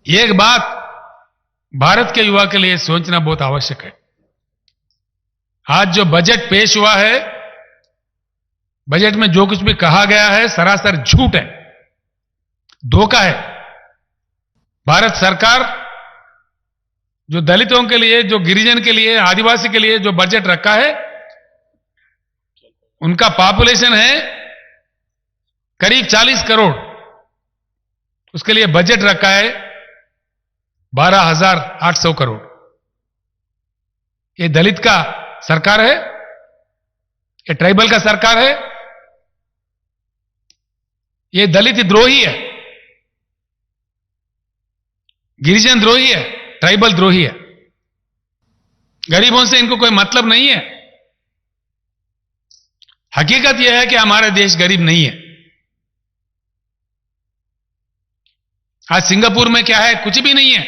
एक बात भारत के युवा के लिए सोचना बहुत आवश्यक है। आज जो बजट पेश हुआ है, बजट में जो कुछ भी कहा गया है सरासर झूठ है, धोखा है। भारत सरकार जो दलितों के लिए, जो गिरिजन के लिए, आदिवासी के लिए जो बजट रखा है, उनका पॉपुलेशन है करीब 40 करोड़, उसके लिए बजट रखा है 12,800 करोड़। ये दलित का सरकार है? ये ट्राइबल का सरकार है? ये दलित द्रोही है, गिरिजन द्रोही है, ट्राइबल द्रोही है। गरीबों से इनको कोई मतलब नहीं है। हकीकत यह है कि हमारा देश गरीब नहीं है। आज सिंगापुर में क्या है? कुछ भी नहीं है,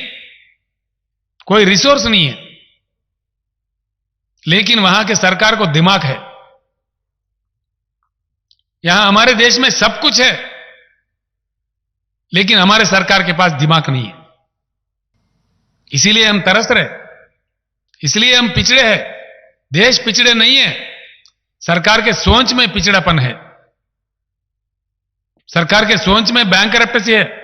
कोई रिसोर्स नहीं है, लेकिन वहां के सरकार को दिमाग है। यहां हमारे देश में सब कुछ है, लेकिन हमारे सरकार के पास दिमाग नहीं है। इसीलिए हम तरस रहे, इसलिए हम पिछड़े हैं। देश पिछड़े नहीं है, सरकार के सोच में पिछड़ापन है, सरकार के सोच में बैंकरप्टेसी है।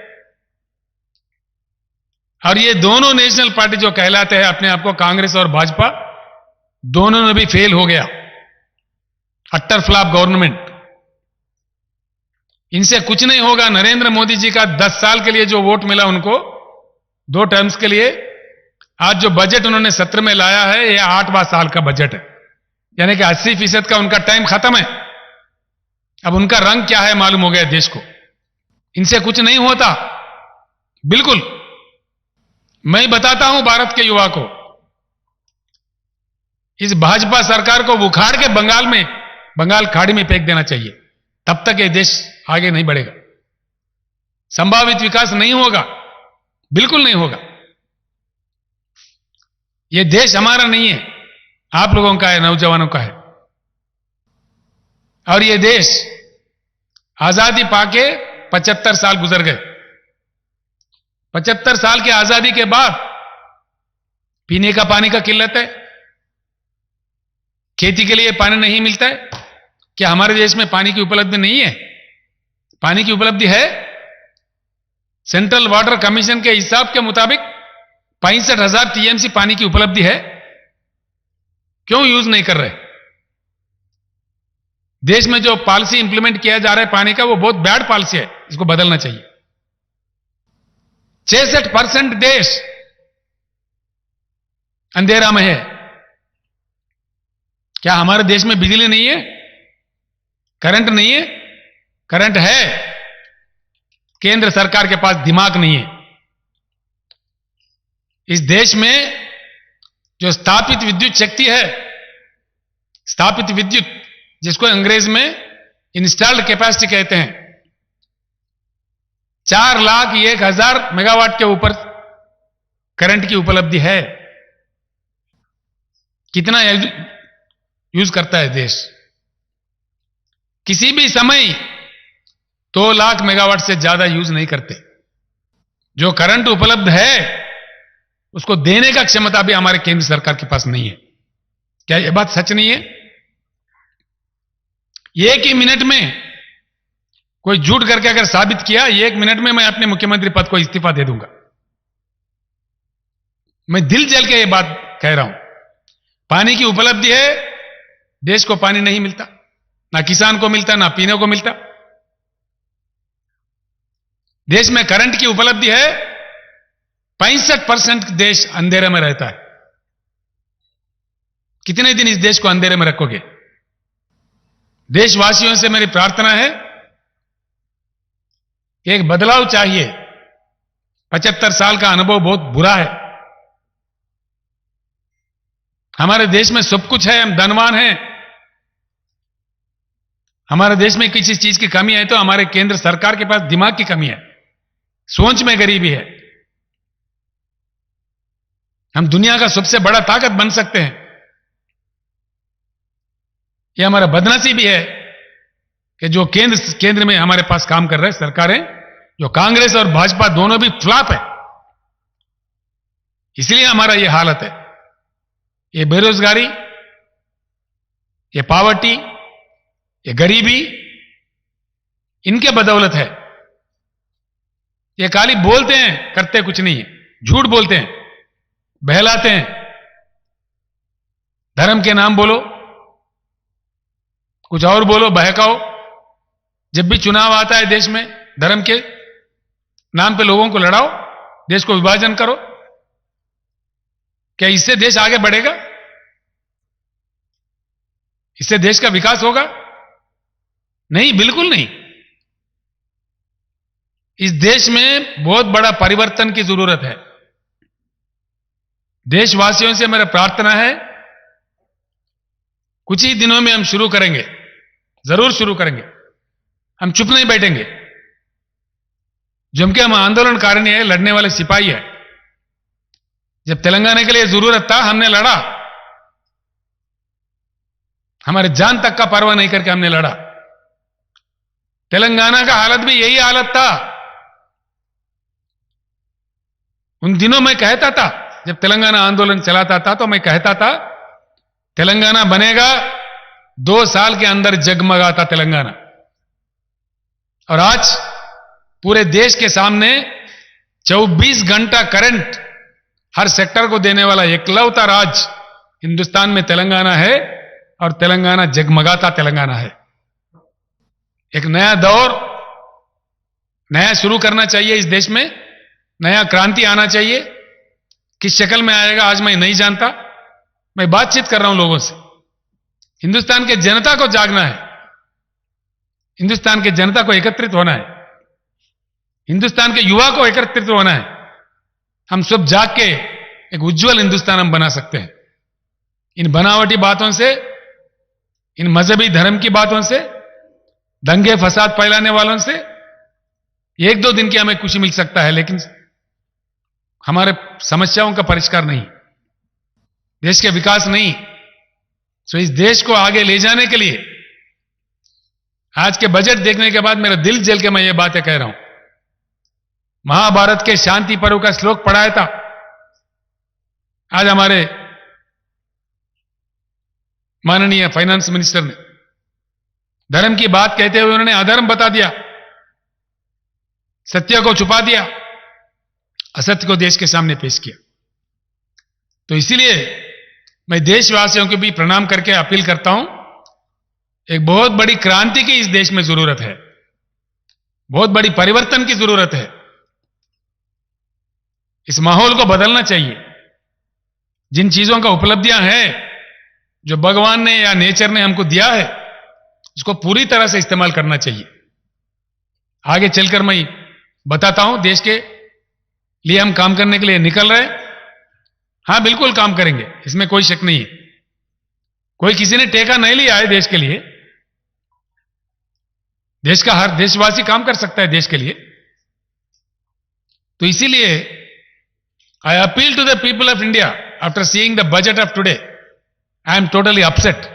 और ये दोनों नेशनल पार्टी जो कहलाते हैं अपने आप को, कांग्रेस और भाजपा, दोनों ने भी फेल हो गया। Attar flop government. इनसे कुछ नहीं होगा। नरेंद्र मोदी जी का 10 साल के लिए जो वोट मिला उनको, 2 टर्म्स के लिए, आज जो बजट उन्होंने सत्र में लाया है, यह 8वां साल का बजट है, यानी कि 80% का उनका टाइम खत्म है। अब उनका रंग क्या है मालूम हो गया देश को। इनसे कुछ नहीं होता, बिल्कुल। मैं बताता हूं भारत के युवा को, इस भाजपा सरकार को उखाड़ के बंगाल खाड़ी में फेंक देना चाहिए। तब तक ये देश आगे नहीं बढ़ेगा, संभावित विकास नहीं होगा, बिल्कुल नहीं होगा। ये देश हमारा नहीं है, आप लोगों का है, नौजवानों का है। और ये देश आजादी पाके 75 साल गुजर गए। 75 साल की आजादी के बाद पीने का पानी का किल्लत है, खेती के लिए पानी नहीं मिलता है। क्या हमारे देश में पानी की उपलब्धि नहीं है? पानी की उपलब्धि है। सेंट्रल वाटर कमीशन के हिसाब के मुताबिक 65,000 टीएमसी पानी की उपलब्धि है। क्यों यूज नहीं कर रहे? देश में जो पॉलिसी इंप्लीमेंट किया जा रहा है पानी का, वो बहुत बैड पॉलिसी है, इसको बदलना चाहिए। 66% देश अंधेरा में है। क्या हमारे देश में बिजली नहीं है? करंट नहीं है? करंट है, केंद्र सरकार के पास दिमाग नहीं है। इस देश में जो स्थापित विद्युत शक्ति है, स्थापित विद्युत, जिसको अंग्रेज में इंस्टॉल्ड कैपेसिटी कहते हैं, 4,01,000 मेगावाट के ऊपर करंट की उपलब्धि है। कितना यूज करता है देश? किसी भी समय 2 लाख मेगावाट से ज्यादा यूज नहीं करते। जो करंट उपलब्ध है उसको देने का क्षमता भी हमारे केंद्र सरकार के पास नहीं है। क्या यह बात सच नहीं है? एक ही मिनट में कोई झूठ करके अगर साबित किया, 1 मिनट में मैं अपने मुख्यमंत्री पद को इस्तीफा दे दूंगा। मैं दिल जल के ये बात कह रहा हूं। पानी की उपलब्धि है, देश को पानी नहीं मिलता, ना किसान को मिलता, ना पीने को मिलता। देश में करंट की उपलब्धि है, 65% देश अंधेरे में रहता है। कितने दिन इस देश को अंधेरे में रखोगे? देशवासियों से मेरी प्रार्थना है, एक बदलाव चाहिए। 75 साल का अनुभव बहुत बुरा है। हमारे देश में सब कुछ है, हम धनवान हैं। हमारे देश में किसी चीज की कमी है तो हमारे केंद्र सरकार के पास दिमाग की कमी है, सोच में गरीबी है। हम दुनिया का सबसे बड़ा ताकत बन सकते हैं। यह हमारा बदनसीबी है कि जो केंद्र में हमारे पास काम कर रहे सरकारें, जो कांग्रेस और भाजपा दोनों भी फ्लॉप है। इसलिए हमारा ये हालत है। ये बेरोजगारी, ये पावर्टी, ये गरीबी इनके बदौलत है। ये खाली बोलते हैं, करते कुछ नहीं है, झूठ बोलते हैं, बहलाते हैं। धर्म के नाम बोलो, कुछ और बोलो, बहकाओ। जब भी चुनाव आता है देश में, धर्म के नाम पे लोगों को लड़ाओ, देश को विभाजन करो। क्या इससे देश आगे बढ़ेगा? इससे देश का विकास होगा? नहीं, बिल्कुल नहीं। इस देश में बहुत बड़ा परिवर्तन की जरूरत है। देशवासियों से मेरा प्रार्थना है, कुछ ही दिनों में हम शुरू करेंगे, जरूर शुरू करेंगे। हम चुप नहीं बैठेंगे। जम के हम आंदोलनकारी है, लड़ने वाले सिपाही है। जब तेलंगाना के लिए जरूरत था, हमने लड़ा। हमारे जान तक का परवाह नहीं करके हमने लड़ा। तेलंगाना का हालत भी यही हालत था। उन दिनों मैं कहता था, जब तेलंगाना आंदोलन चलाता था, तो मैं कहता था तेलंगाना बनेगा, 2 साल के अंदर जगमगाता तेलंगाना। और आज पूरे देश के सामने 24 घंटा करंट हर सेक्टर को देने वाला एकलौता राज्य हिंदुस्तान में तेलंगाना है। और तेलंगाना जगमगाता तेलंगाना है। एक नया दौर, नया शुरू करना चाहिए इस देश में। नया क्रांति आना चाहिए। किस शक्ल में आएगा आज मैं नहीं जानता। मैं बातचीत कर रहा हूं लोगों से। हिंदुस्तान के जनता को जागना है। हिंदुस्तान के जनता को एकत्रित होना है। हिंदुस्तान के युवा को एकत्रित होना है। हम सब जाग के एक उज्जवल हिंदुस्तान हम बना सकते हैं। इन बनावटी बातों से, इन मजहबी धर्म की बातों से, दंगे फसाद फैलाने वालों से 1-2 दिन की हमें खुशी मिल सकता है, लेकिन हमारे समस्याओं का परिष्कार नहीं, देश के विकास नहीं। सो इस देश को आगे ले जाने के लिए आज के बजट देखने के बाद मेरा दिल जल के मैं ये बातें कह रहा हूं। महाभारत के शांति पर्व का श्लोक पढ़ाया था आज हमारे माननीय फाइनेंस मिनिस्टर ने। धर्म की बात कहते हुए उन्होंने अधर्म बता दिया, सत्य को छुपा दिया, असत्य को देश के सामने पेश किया। तो इसीलिए मैं देशवासियों को भी प्रणाम करके अपील करता हूं, एक बहुत बड़ी क्रांति की इस देश में जरूरत है। बहुत बड़ी परिवर्तन की जरूरत है। इस माहौल को बदलना चाहिए। जिन चीजों का उपलब्धियां हैं, जो भगवान ने या नेचर ने हमको दिया है, उसको पूरी तरह से इस्तेमाल करना चाहिए। आगे चलकर मैं बताता हूं, देश के लिए हम काम करने के लिए निकल रहे हैं। हां, बिल्कुल काम करेंगे, इसमें कोई शक नहीं है। कोई किसी ने टेका नहीं लिया है देश के लिए। देश का हर देशवासी काम कर सकता है देश के लिए। तो इसीलिए I appeal to the people of India, after seeing the budget of today, I am totally upset.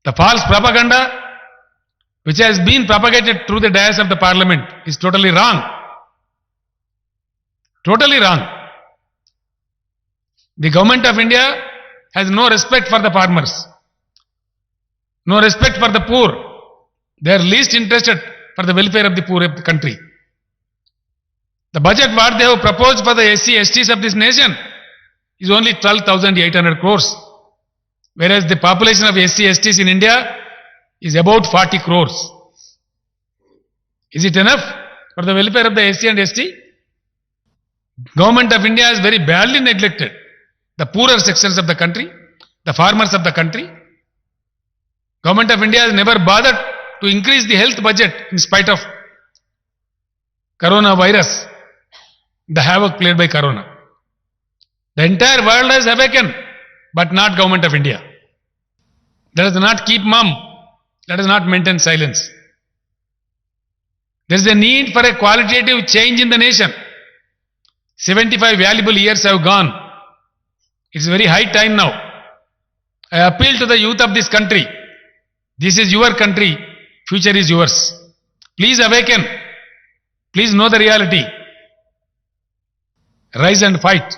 The false propaganda which has been propagated through the dais of the parliament is totally wrong. Totally wrong. The government of India has no respect for the farmers, no respect for the poor. They are least interested for the welfare of the poor of the country. The budget what they have proposed for the SC, STs of this nation is only 12,800 crores, whereas the population of SC, STs in India is about 40 crores. Is it enough for the welfare of the SC and ST? Government of India has very badly neglected the poorer sections of the country, the farmers of the country. Government of India has never bothered to increase the health budget in spite of coronavirus, the havoc played by corona. The entire world has awakened, but not government of India. That does not keep mum. Let us not maintain silence. There is a need for a qualitative change in the nation. 75 valuable years have gone. It's very high time now. I appeal to the youth of this country. This is your country. Future is yours. Please awaken. Please know the reality. rise and fight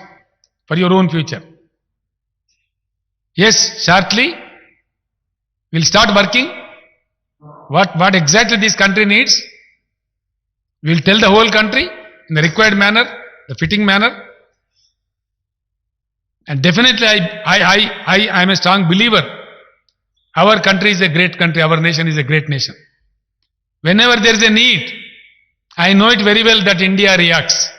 for your own future. Yes, shortly we'll start working. What exactly this country needs, we'll tell the whole country in the required manner, the fitting manner. And definitely I am a strong believer. Our country is a great country. Our nation is a great nation. Whenever there is a need, I know it very well that India reacts.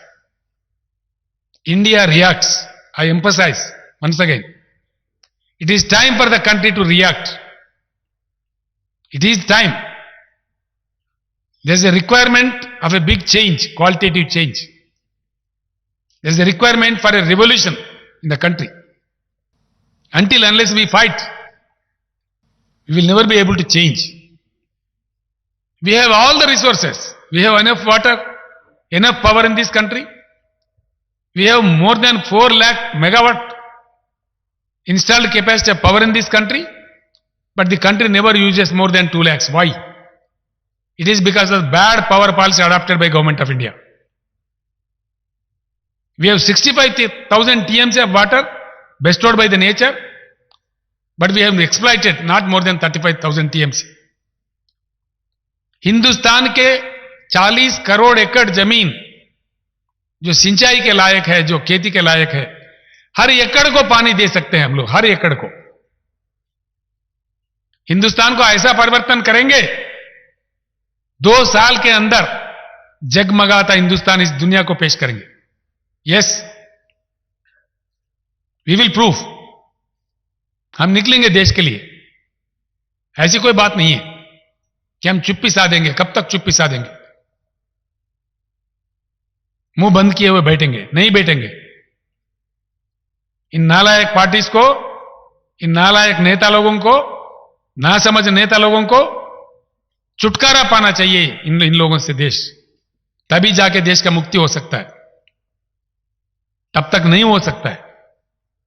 India reacts. I emphasize once again. It is time for the country to react. It is time. There is a requirement of a big change, qualitative change. There is a requirement for a revolution in the country. Until unless we fight, we will never be able to change. We have all the resources. We have enough water, enough power in this country. We have more than 4 lakh megawatt installed capacity of power in this country, but the country never uses more than 2 lakhs. Why? It is because of bad power policy adopted by Government of India. We have 65,000 TMC of water bestowed by the nature, but we have exploited not more than 35,000 TMC. Hindustan के 40 करोड़ एकड़ जमीन जो सिंचाई के लायक है, जो खेती के लायक है, हर एकड़ को पानी दे सकते हैं हम लोग, हर एकड़ को. हिंदुस्तान को ऐसा परिवर्तन करेंगे, 2 साल के अंदर जगमगाता हिंदुस्तान इस दुनिया को पेश करेंगे. Yes, we will prove. हम निकलेंगे देश के लिए. ऐसी कोई बात नहीं है कि हम चुप्पी साधेंगे. कब तक चुप्पी साधेंगे? मुंह बंद किए हुए बैठेंगे? नहीं बैठेंगे. इन नालायक पार्टीज को, इन नालायक नेता लोगों को, नासमझ नेता लोगों को छुटकारा पाना चाहिए इन लोगों से देश. तभी जाके देश का मुक्ति हो सकता है. तब तक नहीं हो सकता है.